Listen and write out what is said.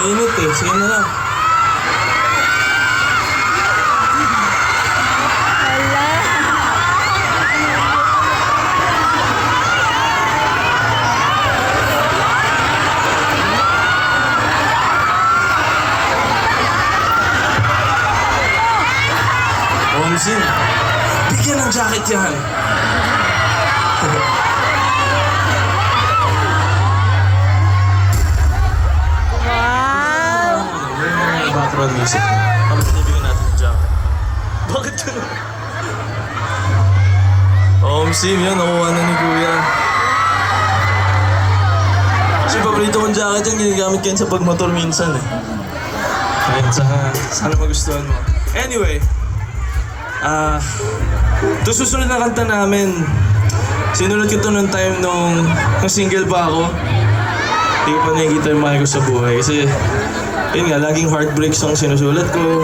Mainit eh. Sige na lang. Omsin, bigyan ng jacket yan. Wow! Background music. Kami binibigyan natin ng jacket. Bakit yun? Omsim yun, nakuha na ni Kuya. Kasi paborito kong jacket yan, ginagamit ko yan sa pagmotor minsan eh. Kaya sana magustuhan mo. Anyway, ito susunod na kanta namin. Sinulat ko ito nung time nung single pa ako. Hindi ko pa nakikita yung mahal ko sa buhay. Kasi, yun nga, laging heartbreak song sinusulat ko.